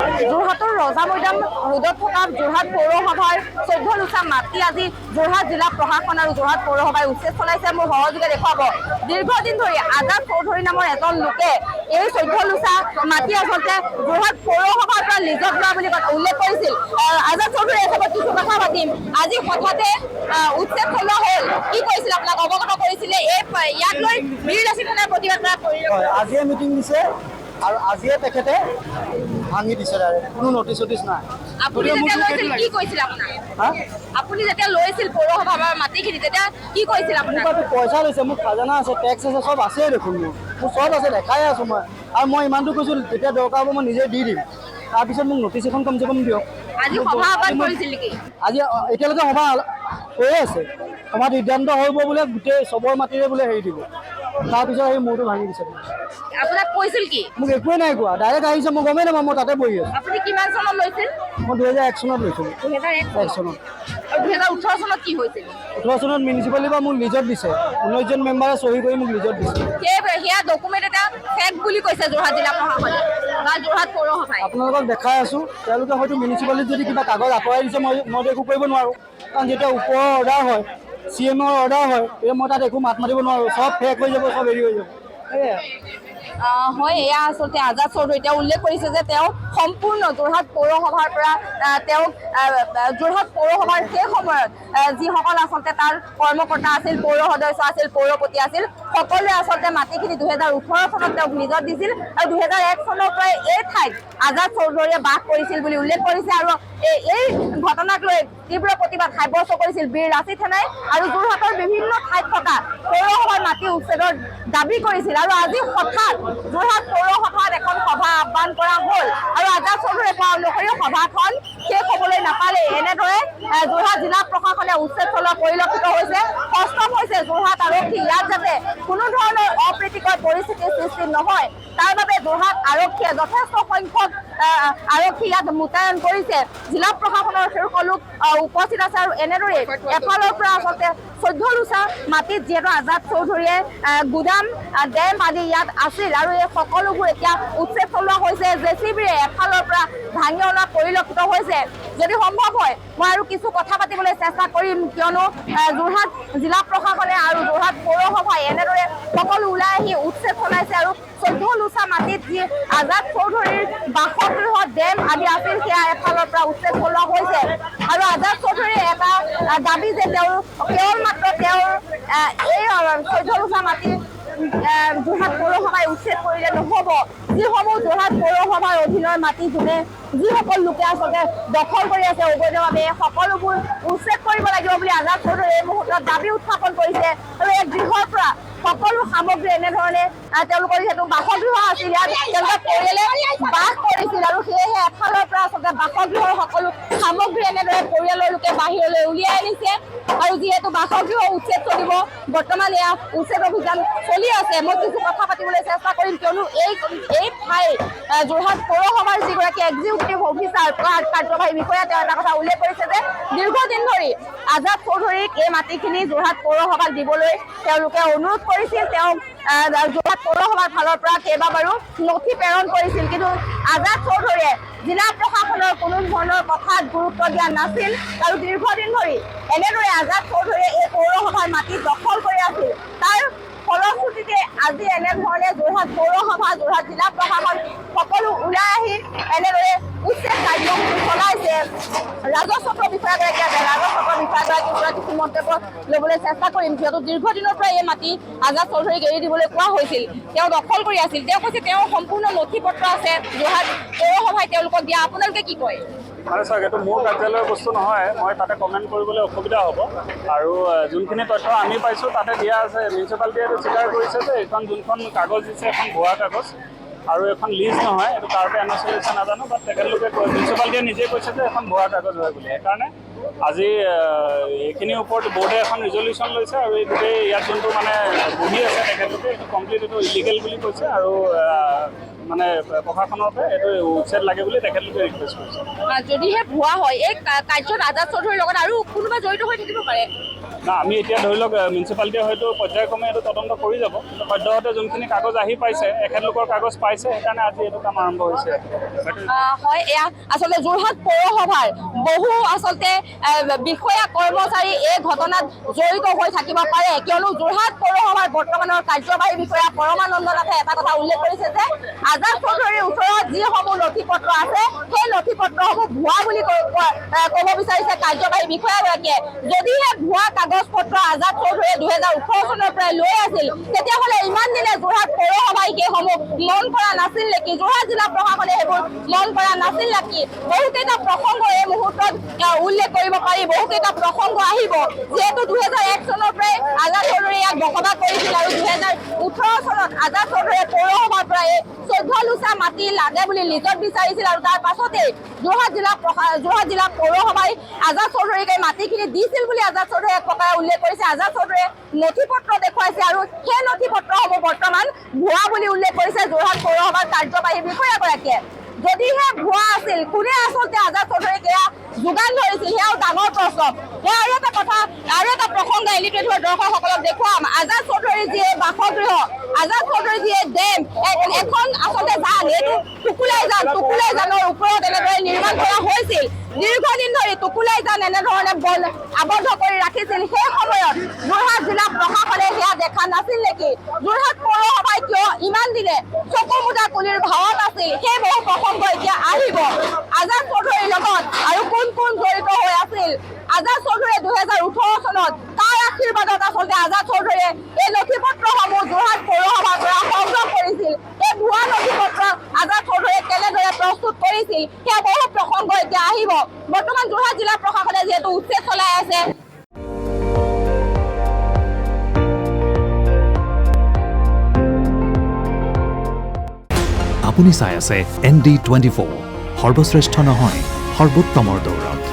যোৰহাটৰ ৰজা মৈদাম ৰোডত থকা যোৰহাট পৌৰসভাৰ 14 লোচা মাটি আজি যোৰহাট জিলা প্ৰশাসন আৰু যোৰহাট পৌৰসভাই উচ্ছেদ চলাইছে। মোৰ সহযোগে দেখুৱাব। দীৰ্ঘদিন ধৰি আজাদ চৌধুৰী নামৰ এজন লোকে এই 14 লোচা মাটি আচলতে যোৰহাট পৌৰসভাৰ পৰা লিজত লোৱা বুলি উল্লেখ কৰিছিল। আজাদ চৌধুৰীৰ এসবত কিছু কথা পাতিম। আজি হঠাতে উচ্ছেদ চলোৱা হ'ল, কি কৈছিল আপোনাক অৱগত কৰিছিলে? ইয়াক লৈ বীৰ লাচিত থানাৰ প্ৰতিবাদ কৰা আজিয়ে মিটিং দিছে আৰু আজিয়ে তেখেতে ভাঙি দিছে, কোনো নটিচ নাই। আপুনি যেতিয়া লৈছিল কি কৈছিল আপোনাক? আপুনি যেতিয়া লৈছিল পৌৰসভাৰ মাটিখিনি তেতিয়া কি কৈছিল আপোনাক? পইচা লৈছে, মোৰ খাজানা আছে, টেক্স আছে, চব আছে দেখোন। মোৰ চব আছে, দেখাই আছো মই। আৰু মই ইমানটো কৈছো যেতিয়া দৰকাৰ হ'ব মই নিজে দি দিম। তাৰপিছত মোক নটিচ এখন কমচে কম দিয়ক। আজি সভা আহ্বান কৰিছিল নেকি? আজি এতিয়ালৈকে সভা হৈয়ে আছে। সভাত সিদ্ধান্ত হ'ব বোলে গোটেই চবৰ মাটিৰে বোলে হেৰি দিব। তাৰপিছত সেই মূৰটো ভাঙি দিছে। আপোনাক কৈছিল কি? মোক একোৱে নাই কোৱা, ডাইৰেক্ট আহিছে, মই গমেই নাপাওঁ, মই তাতে বহি আছো। আপুনি কিমান চনত লৈছিল? মই 2001 চনত লৈছিলোঁ। 2001 চনত। আৰু 2018 চনত কি হৈছিল? 18 চনত মিউনিচিপালিটিৰ পৰা মোক লিজত দিছে। 19জন মেম্বাৰে চহী কৰি মোক লিজত দিছে। সেয়া ডকুমেণ্ট এটা ফেক বুলি কৈছে যোৰহাট জিলা প্ৰশাসনে বা যোৰহাট পৌৰসভাই। আপোনালোকক দেখাই আছো, তেওঁলোকে হয়তো মিউনিচিপালিটিত যদি কিবা কাগজ আঁতৰাই দিছে মই একো কৰিব নোৱাৰোঁ। কাৰণ যেতিয়া ওপৰৰ অৰ্ডাৰ হয়, CMৰ অৰ্ডাৰ হয়, মই তাত একো মাত মাতিব নোৱাৰোঁ। চব ফেক হৈ যাব, চব হেৰি হৈ যাব। হয়, এয়া আচলতে আজাদ চৌধুৰী। তেওঁ উল্লেখ কৰিছে যে তেওঁ সম্পূৰ্ণ যোৰহাট পৌৰসভাৰ পৰা তেওঁক যোৰহাট পৌৰসভাৰ সেই সময়ত যিসকল আচলতে তাৰ কৰ্মকৰ্তা আছিল, পৌৰ সদস্য আছিল, পৌৰপতি আছিল, সকলোৱে আচলতে মাটিখিনি 2018 চনত তেওঁক লিজত দিছিল আৰু 2001 চনৰ পৰাই এই ঠাইত আজাদ চৌধুৰীয়ে বাস কৰিছিল বুলি উল্লেখ কৰিছে। আৰু এই ঘটনাক লৈ তীব্ৰ প্ৰতিবাদ সাব্যস্ত কৰিছিল বীৰ লাচিত থানাই আৰু যোৰহাটৰ বিভিন্ন ঠাইত থকা পৌৰসভাৰ মাটি উচ্ছেদৰ দাবী কৰিছিল। আৰু আজি হঠাৎ যোৰহাট পৌৰসভাত এখন সভা আহ্বান কৰা হ'ল আৰু আজাদ চৌধুৰীয়ে কোৱা অনুসৰি সভাখন শেষ হ'বলৈ নাপালে এনেদৰে যোৰহাট জিলা প্ৰশাসনে উচ্ছেদ চলোৱা পৰিলক্ষিত হৈছে। কষ্টম হৈছে যোৰহাট আৰক্ষী। ইয়াত যাতে কোনো ধৰণৰ অপ্ৰীতিকৰ পৰিস্থিতিৰ সৃষ্টি নহয় তাৰ বাবে যোৰহাট আৰক্ষীয়ে যথেষ্ট সংখ্যক আৰক্ষী ইয়াত মোতায়েন কৰিছে। জিলা প্ৰশাসনৰ সকলো উপস্থিত আছে আৰু এনেদৰে এফালৰ পৰা আচলতে 14 লোচা মাটিত যিহেতু আজাদ চৌধুৰীয়ে গুদাম ডেম আদি ইয়াত আছিল আৰু এই সকলোবোৰ এতিয়া উচ্ছেদ চলোৱা হৈছে। জেচিবিৰে এফালৰ পৰা ভাঙি অনা পৰিলক্ষিত হৈছে। যদি সম্ভৱ হয় মই আৰু কিছু কথা পাতিবলৈ চেষ্টা কৰিম, কিয়নো যোৰহাট জিলা প্ৰশাসনে আৰু যোৰহাট পৌৰসভাই এনেদৰে সকলো ওলাই আহি উচ্ছেদ চলাইছে আৰু 14 লোচা মাটিত যি আজাদ চৌধুৰীৰ বাসগৃহ ডেম আদি আছিল সেয়া এফালৰ পৰা উচ্ছেদ চলোৱা হৈছে। আৰু আজাদ চৌধুৰীৰ এটা দাবী যে কেৱল মাত্ৰ তেওঁৰ এই 14 লোচা মাটি যোৰহাট পৌৰসভাই উচ্ছেদ কৰিলে নহ'ব, যিসমূহ যোৰহাট পৌৰসভাৰ অধীনৰ মাটি যিসকল লোকে আচলতে দখল কৰি আছে অবৈধভাৱে সকলোবোৰ উচ্ছেদ কৰিব লাগিব বুলি আজাদ চৌধুৰীয়ে এই মুহূৰ্তত দাবী উত্থাপন কৰিছে। আৰু এই গৃহৰ পৰা সকলো সামগ্ৰী এনেধৰণে তেওঁলোকৰ যিহেতু বাসগৃহ আছিল, ইয়াত তেওঁলোকে পৰিয়ালে বাস কৰিছিল আৰু সেয়েহে এফালৰ পৰা আচলতে বাসগৃহৰ সকলো সামগ্ৰী এনেদৰে পৰিয়ালৰ লোকে বাহিৰলৈ উলিয়াই আনিছে। আৰু যিহেতু বাসগৃহ উচ্ছেদ চলিব, বৰ্তমান এয়া উচ্ছেদ অভিযান চলি আছে। মই কিছু কথা পাতিবলৈ চেষ্টা কৰিম, কিয়নো এই ঠাই যোৰহাট পৌৰসভাৰ যিগৰাকী এক্সিকিউটিভ অফিচাৰ কাৰ্যবাহী বিষয়া তেওঁ এটা কথা উল্লেখ কৰিছে যে দীৰ্ঘদিন ধৰি আজাদ চৌধুৰীক এই মাটিখিনি যোৰহাট পৌৰসভাক দিবলৈ তেওঁলোকে অনুৰোধ কৰিছিল। তেওঁ যোৰহাট পৌৰসভাৰ ফালৰ পৰা কেইবাবাৰো নথি প্ৰেৰণ কৰিছিল, কিন্তু আজাদ চৌধুৰীয়ে জিলা প্ৰশাসনৰ কোনো ধৰণৰ কথাত গুৰুত্ব দিয়া নাছিল আৰু দীৰ্ঘদিন ধৰি এনেদৰে আজাদ চৌধুৰীয়ে এই পৌৰসভাৰ মাটি দখল কৰি আছিল। তাৰ ফলশ্ৰুতিতে আজি এনেধৰণে যোৰহাট পৌৰসভা, যোৰহাট জিলা প্ৰশাসন সকলো ওলাই আহি এনেদৰে উচ্ছেদ কাৰ্যসূচী চলাইছে। ৰাজস্ব বিষয়াগৰাকী আছে, ৰাজস্ব বিষয়াগৰাকীৰ পৰা কিছু মন্তব্য ল'বলৈ চেষ্টা কৰিম, যিহেতু দীৰ্ঘদিনৰ পৰা এই মাটি আজাদ চৌধুৰীক এৰি দিবলৈ কোৱা হৈছিল। তেওঁ দখল কৰি আছিল। তেওঁ কৈছে তেওঁৰ সম্পূৰ্ণ নথি পত্ৰ আছে যোৰহাট পৌৰসভাই তেওঁলোকক দিয়া। আপোনালোকে কি কয়? মানে চাওক, এইটো মোৰ কাৰ্যালয়ৰ বস্তু নহয়, মই তাতে কমেণ্ট কৰিবলৈ অসুবিধা হ'ব। আৰু যোনখিনি তথ্য আমি পাইছোঁ তাতে দিয়া আছে। মিউনিচিপালিটিয়ে এইটো স্বীকাৰ কৰিছে যে এইখন যোনখন কাগজ দিছে এখন ভুৱা কাগজ আৰু এখন লিজ নহয়। এইটো কাৰোতে এনঅ'চি হৈছে নাজানো, বাট তেখেতলোকে মিউনিচিপালিটিয়ে নিজে কৈছে যে এখন ভুৱা কাগজ হয় বুলি। সেইকাৰণে আজি এইখিনিৰ ওপৰত বোৰ্ডে এখন ৰিজলিউশ্যন লৈছে আৰু এই গোটেই ইয়াত যোনটো মানে বহি আছে তেখেতলোকে এইটো কমপ্লিট এইটো ইলিগেল বুলি কৈছে আৰু মানে প্ৰশাসনৰ পৰা এইটো উচ্ছেদ লাগে বুলি তেখেতলোকে ৰিকুৱেষ্ট কৰিছে। যদিহে ভুৱা হয় এই কাৰ্যত আজাদ চৌধুৰীৰ লগত আৰু কোনোবা জড়িত হৈ থাকিব পাৰে? না আমি এতিয়া ধৰি লওক মিউনিচিপালিটিয়ে হয়তো পৰ্যায়ক্ৰমে এইটো তদন্ত কৰি যাব, কিন্তু সদ্যহতে যোনখিনি কাগজ আহি পাইছে এখেতলোকৰ কাগজ পাইছে, সেইকাৰণে আজি এইটো কাম আৰম্ভ হৈছে। হয়, এয়া আচলতে যোৰহাট পৌৰসভাৰ বহু আচলতে বিষয়া কৰ্মচাৰী এই ঘটনাত জড়িত হৈ থাকিব পাৰে, কিয়নো যোৰহাট পৌৰসভাৰ বৰ্তমানৰ কাৰ্যবাহী বিষয়া পৰমানন্দ নাথে এটা কথা উল্লেখ কৰিছে যে আজাদ চৌধুৰীৰ ওচৰত যিসমূহ নথি পত্ৰ আছে সেই নথি পত্ৰসমূহ ভুৱা বুলি ক'ব বিচাৰিছে কাৰ্যবাহী বিষয়াগৰাকীয়ে। যদিহে ভুৱা কাগজ পত্ৰ আজাদ চৌধুৰীয়ে 2018 চনৰ পৰাই লৈ আছিল, তেতিয়াহ'লে ইমান দিনে যোৰহাট পৌৰসভাই সেইসমূহ মন কৰা নাছিল নেকি? যোৰহাট জিলা প্ৰশাসনে সেইবোৰ মন কৰা নাছিল নেকি? বহুকেইটা প্ৰসংগ এই মুহূৰ্তত উল্লেখ কৰিব পাৰি, বহুকেইটা প্ৰসংগ আহিব, যিহেতু 2001 চনৰ পৰাই আজাদ চৌধুৰীয়ে ইয়াক বসবাস কৰিছিল আৰু 2018 চনত আজাদ চৌধুৰীয়ে পৌৰসভাৰ পৰা 14 লোচা মাটি লাগে বুলি লিজত বিচাৰিছিল আৰু তাৰ পাছতেই যোৰহাট জিলা পৌৰসভাই আজাদ চৌধুৰীক এই মাটিখিনি দিছিল বুলি আজাদ চৌধুৰীয়ে এক প্ৰকাৰে উল্লেখ কৰিছে। আজাদ চৌধুৰীয়ে নথি পত্ৰ দেখুৱাইছে আৰু সেই নথি পত্ৰসমূহ বৰ্তমান ভুৱা বুলি উল্লেখ কৰিছে যোৰহাট পৌৰসভাৰ কাৰ্যবাহী বিষয়াগৰাকীয়ে। যদিহে ভুৱা আছিল, কোনে আচলতে আজাদ চৌধুৰীক এয়া যোগান ধৰিছিল সেয়াও ডাঙৰ প্ৰশ্ন। মই আৰু এটা কথা আৰু এটা প্ৰসংগ এলিটেড হৈ দৰ্শকসকলক দেখুৱাম। আজাদ চৌধুৰীৰ যি বাসগৃহ, আজাদ চৌধুৰীৰ যি ডেম, এখন আচলতে জান, এইটো টুকুলাই জানৰ ওপৰত এনেদৰে নিৰ্মাণ কৰা হৈছিল। দীৰ্ঘদিন ধৰি টুকুলাই জান এনেধৰণে আবদ্ধ কৰি ৰাখিছিল। সেই সময়ত যোৰহাট জিলা প্ৰশাসনে সেয়া দেখা নাছিল নেকি? যোৰহাট পৌৰসভাই কিয় ইমান দিনে চকু মুদা কুলিৰ ভাৱত আছিল? সেই বহু প্ৰসংগ এতিয়া আহিব। আজাদ চৌধুৰীৰ লগত আৰু কোন কোন জড়িত হৈ আছিল? আজাদ চৌধুৰীয়ে 2018 চনত তাৰ আশীৰ্বাদত আচলতে আজাদ চৌধুৰীয়ে এই নথি পত্ৰসমূহ যোৰহাট পৌৰসভাৰ পৰা সংগ্ৰহ কৰিছিল। এই ভুৱা নথি পত্ৰ আজাদ চৌধুৰীয়ে কেনেদৰে প্ৰস্তুত কৰিছিল সেয়া বহু প্ৰসংগ এতিয়া আহিব। বৰ্তমান যোৰহাট জিলা প্ৰশাসনে যিহেতু উচ্ছেদ চলাই আছে, আপুনি চাই আছে ND24, সৰ্বশ্ৰেষ্ঠ নহয় সৰ্বোত্তমৰ দৌৰত।